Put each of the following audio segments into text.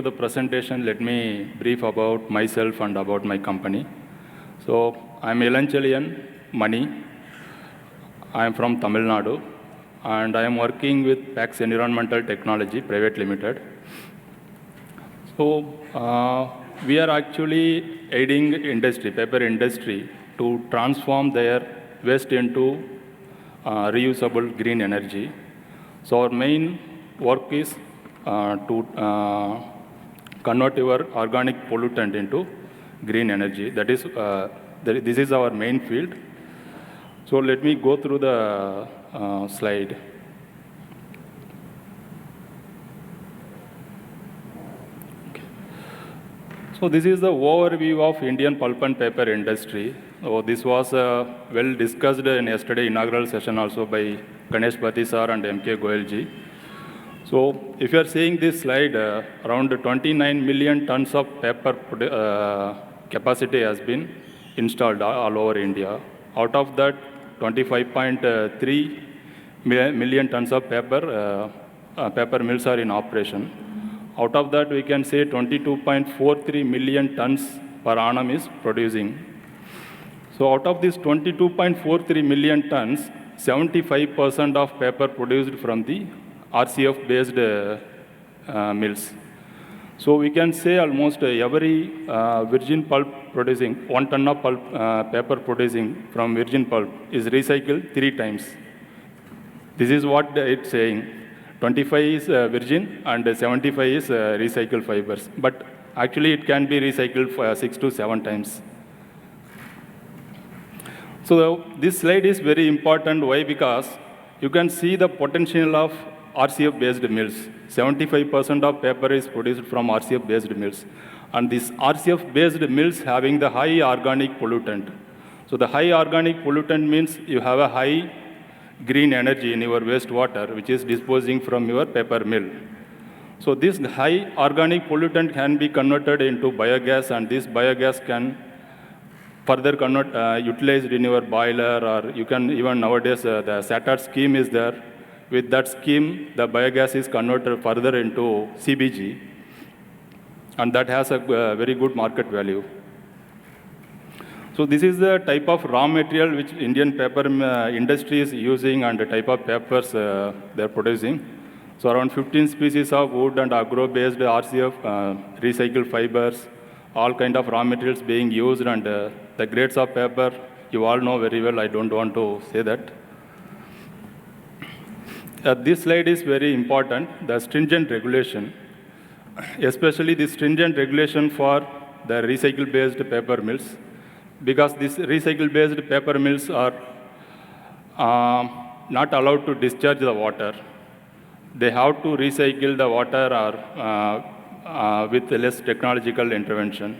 The presentation, let me brief about myself and about my company. So, I'm Elanchezhiyan, Mani. I am from Tamil Nadu, and I am working with PAX Environmental Technology Private Limited. So, we are actually aiding industry, paper industry, to transform their waste into reusable green energy. So, our main work is to convert your organic pollutant into green energy. That is, this is our main field. So let me go through the slide. Okay. So this is the overview of Indian pulp and paper industry. So this was well discussed in yesterday inaugural session also by Ganesh Pati sir and M.K. Goyal ji. So if you are seeing this slide, around 29 million tons of paper capacity has been installed all over India. Out of that, 25.3 million tons of paper mills are in operation. Out of that, we can say 22.43 million tons per annum is producing. So out of this 22.43 million tons, 75% of paper produced from the RCF-based mills. So we can say almost every virgin pulp producing, 1 ton of pulp, paper producing from virgin pulp is recycled 3 times. This is what it's saying. 25 is virgin and 75 is recycled fibers. But actually it can be recycled 6 to 7 times. So this slide is very important. Why? Because you can see the potential of RCF-based mills. 75% of paper is produced from RCF-based mills. And these RCF-based mills having the high organic pollutant. So the high organic pollutant means you have a high green energy in your wastewater, which is disposing from your paper mill. So this high organic pollutant can be converted into biogas, and this biogas can further utilized in your boiler, or you can even nowadays the SATAT scheme is there. With that scheme, the biogas is converted further into CBG, and that has a very good market value. So this is the type of raw material which Indian paper industry is using and the type of papers they're producing. So around 15 species of wood and agro-based RCF, recycled fibers, all kind of raw materials being used, and the grades of paper, you all know very well, I don't want to say that. This slide is very important, the stringent regulation, especially the stringent regulation for the recycle-based paper mills, because these recycle-based paper mills are not allowed to discharge the water. They have to recycle the water or with less technological intervention.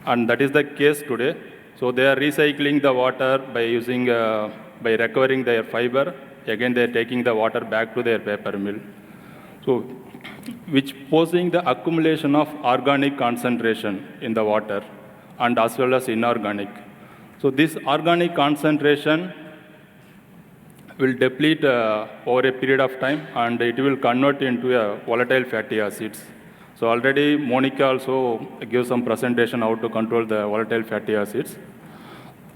And that is the case today. So they are recycling the water by using, by recovering their fiber. Again, they are taking the water back to their paper mill. So, which posing the accumulation of organic concentration in the water and as well as inorganic. So this organic concentration will deplete over a period of time, and it will convert into a volatile fatty acids. So already Monica also gives some presentation how to control the volatile fatty acids.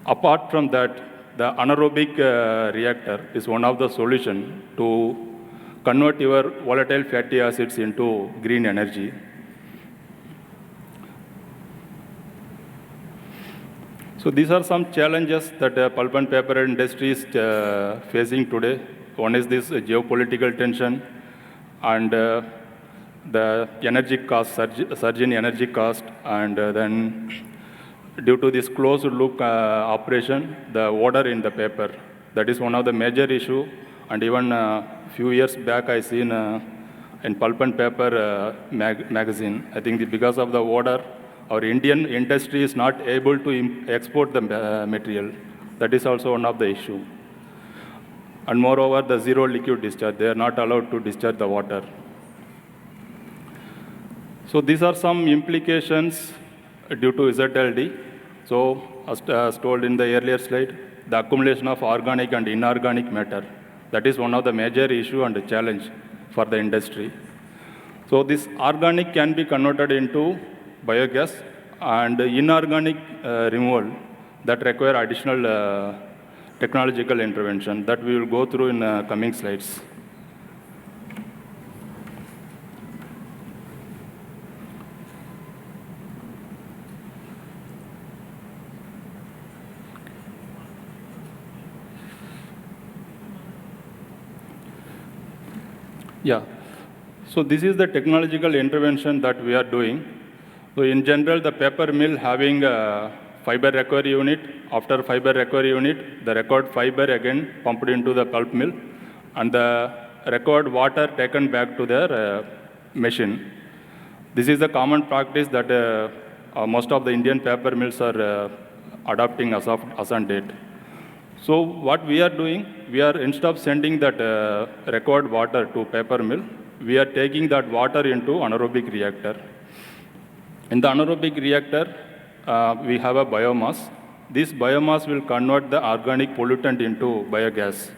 Apart from that, the anaerobic reactor is one of the solutions to convert your volatile fatty acids into green energy. So these are some challenges that pulp and paper industry is facing today. One is this geopolitical tension and the energy cost, surge in energy cost, and then due to this closed loop operation, the odor in the paper. That is one of the major issue. And even a few years back, I seen in Pulp and Paper magazine, I think because of the odor, our Indian industry is not able to export the material. That is also one of the issue. And moreover, the zero liquid discharge. They are not allowed to discharge the water. So these are some implications due to ZLD. So as told in the earlier slide, the accumulation of organic and inorganic matter. That is one of the major issue and challenge for the industry. So this organic can be converted into biogas, and inorganic removal that require additional technological intervention that we will go through in coming slides. Yeah. So this is the technological intervention that we are doing. So in general, the paper mill having a fiber recovery unit. After fiber recovery unit, the recovered fiber again pumped into the pulp mill, and the recovered water taken back to their machine. This is the common practice that most of the Indian paper mills are adopting as on date. So what we are doing, we are instead of sending that recovered water to paper mill, we are taking that water into anaerobic reactor. In the anaerobic reactor, we have a biomass. This biomass will convert the organic pollutant into biogas.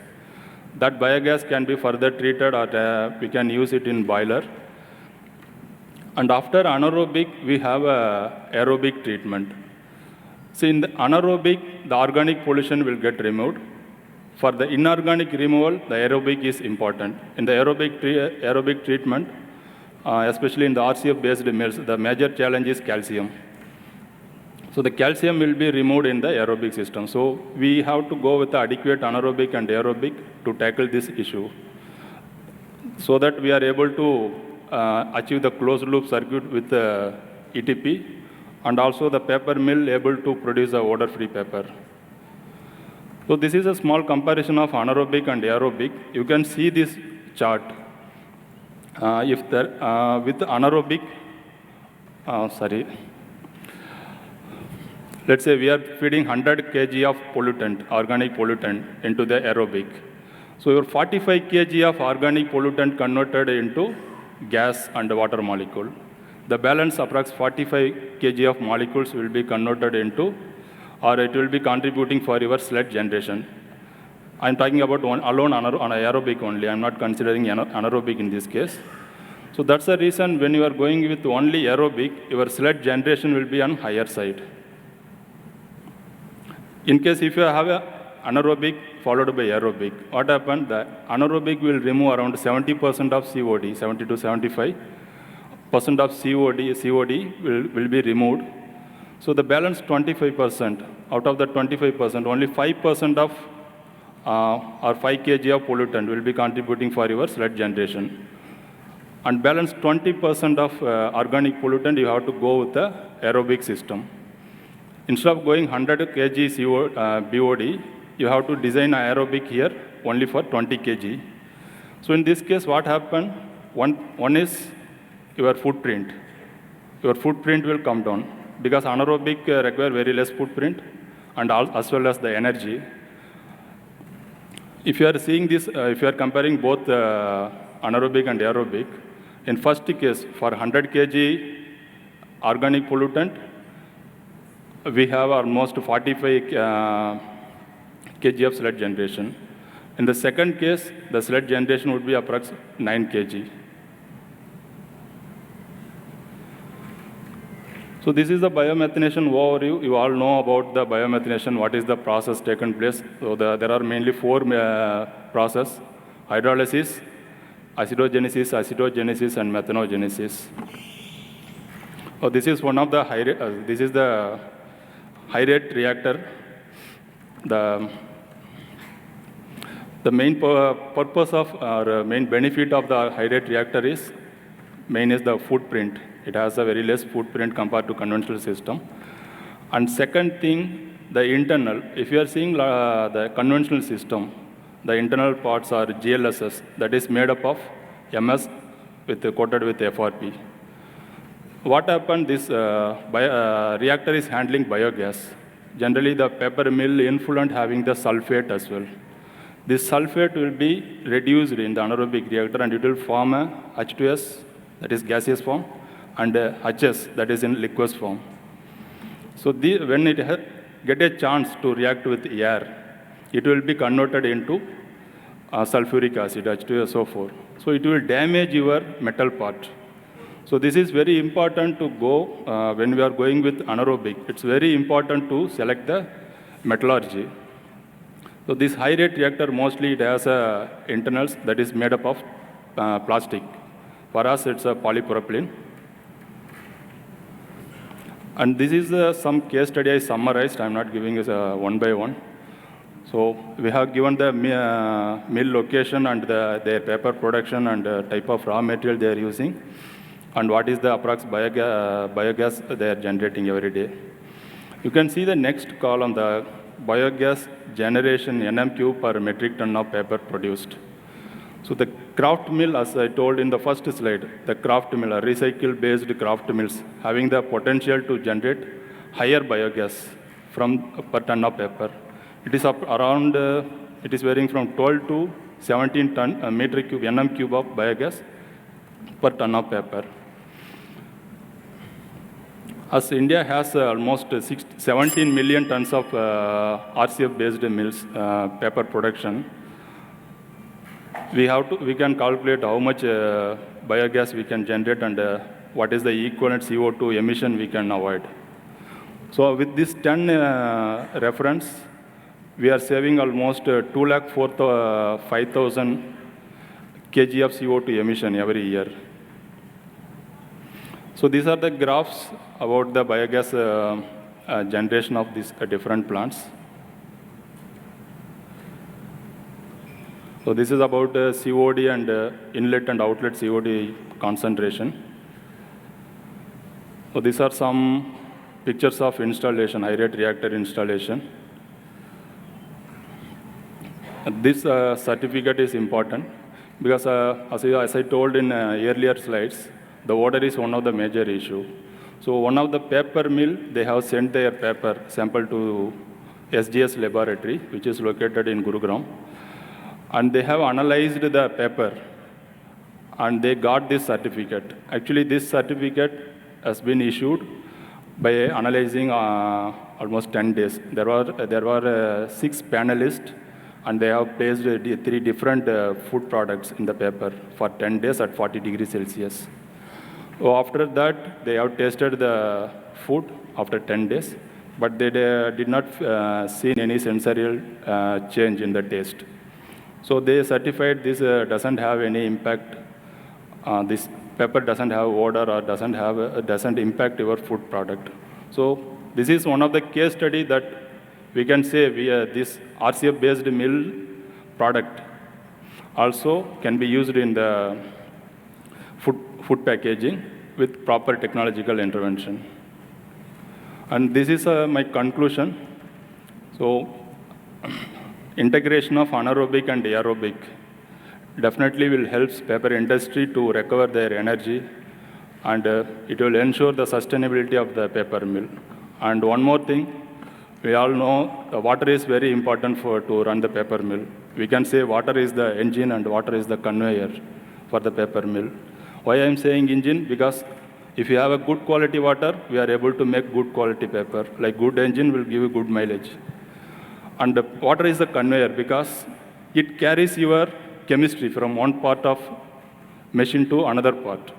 That biogas can be further treated, or we can use it in boiler. And after anaerobic, we have a aerobic treatment. So in the anaerobic, the organic pollution will get removed. For the inorganic removal, the aerobic is important. In the aerobic treatment, especially in the RCF-based mills, the major challenge is calcium. So the calcium will be removed in the aerobic system. So we have to go with the adequate anaerobic and aerobic to tackle this issue, so that we are able to achieve the closed loop circuit with the ETP, and also the paper mill able to produce a odor-free paper. So this is a small comparison of anaerobic and aerobic. You can see this chart. With anaerobic, let's say we are feeding 100 kg of pollutant, organic pollutant, into the aerobic. So your 45 kg of organic pollutant converted into gas and water molecule. The balance, approx 45 kg of molecules, will be converted into, or it will be contributing for your sludge generation. I'm talking about alone anaerobic only. I'm not considering anaerobic in this case. So that's the reason when you are going with only aerobic, your sludge generation will be on higher side. In case if you have a anaerobic followed by aerobic, what happened? The anaerobic will remove around 70% of COD, 70 to 75% of COD will be removed. So the balance 25%, out of the 25%, only 5% of or 5 kg of pollutant will be contributing for your sludge generation. And balance 20% of organic pollutant, you have to go with the aerobic system. Instead of going 100 kg BOD, you have to design an aerobic here only for 20 kg. So in this case, what happened? One is your footprint. Your footprint will come down, because anaerobic require very less footprint, and as well as the energy. If you are seeing this, if you are comparing both anaerobic and aerobic, in first case, for 100 kg organic pollutant, we have almost 45 kg of sludge generation. In the second case, the sludge generation would be approximately 9 kg. So this is the biomethanation overview. You all know about the biomethanation, what is the process taken place. So there are mainly four processes: hydrolysis, acidogenesis, and methanogenesis. So this is one of the this is the high rate reactor. The main purpose of, or main benefit of the high rate reactor is the footprint. It has a very less footprint compared to conventional system. And second thing, the internal. If you are seeing the conventional system, the internal parts are GLSS, that is made up of MS coated with FRP. What happened? This reactor is handling biogas. Generally, the paper mill influent having the sulfate as well. This sulfate will be reduced in the anaerobic reactor, and it will form a H2S, that is gaseous form, and HS, that is in liquid form. So when it get a chance to react with air, it will be converted into sulfuric acid, H2SO4. So it will damage your metal part. So this is very important to go when we are going with anaerobic. It's very important to select the metallurgy. So this high rate reactor mostly it has internals that is made up of plastic. For us, it's a polypropylene. And this is some case study I summarized. I'm not giving it one by one. So we have given the mill location and their paper production and type of raw material they are using, and what is the approx biogas they are generating every day. You can see the next column, the biogas generation NM3 per metric ton of paper produced. So the kraft mill, as I told in the first slide, the kraft mill, recycle-based kraft mills, having the potential to generate higher biogas from per ton of paper. It is up around, it is varying from 12 to 17 ton meter cube, NM cube of biogas per ton of paper. As India has almost 17 million tons of RCF-based mills, paper production, we can calculate how much biogas we can generate and what is the equivalent CO2 emission we can avoid. So with this 10 reference, we are saving almost 2,05,000 kg of CO2 emission every year. So these are the graphs about the biogas generation of these different plants. So this is about COD and inlet and outlet COD concentration. So these are some pictures of installation, high rate reactor installation. This certificate is important because as I told in earlier slides, the water is one of the major issue. So one of the paper mill, they have sent their paper sample to SGS laboratory, which is located in Gurugram. And they have analyzed the paper, and they got this certificate. Actually, this certificate has been issued by analyzing almost 10 days. There were 6 panelists, and they have placed 3 different food products in the paper for 10 days at 40 degrees Celsius. So after that, they have tasted the food after 10 days, but they did not see any sensorial change in the taste. So they certified this doesn't have any impact. This pepper doesn't have odor or doesn't impact your food product. So this is one of the case study that we can say this RCF-based mill product also can be used in the food packaging with proper technological intervention. And this is my conclusion. So integration of anaerobic and aerobic definitely will help paper industry to recover their energy, and it will ensure the sustainability of the paper mill. And one more thing, we all know the water is very important to run the paper mill. We can say water is the engine and water is the conveyor for the paper mill. Why I am saying engine? Because if you have a good quality water, we are able to make good quality paper. Like good engine will give you good mileage. And the water is the conveyor because it carries your chemistry from one part of machine to another part.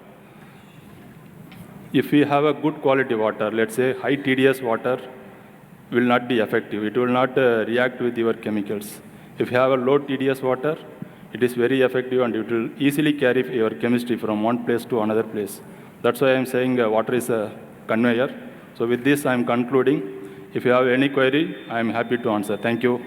If we have a good quality water, let's say high TDS water will not be effective. It will not react with your chemicals. If you have a low TDS water, it is very effective and it will easily carry your chemistry from one place to another place. That's why I'm saying water is a conveyor. So with this, I'm concluding. If you have any query, I'm happy to answer. Thank you.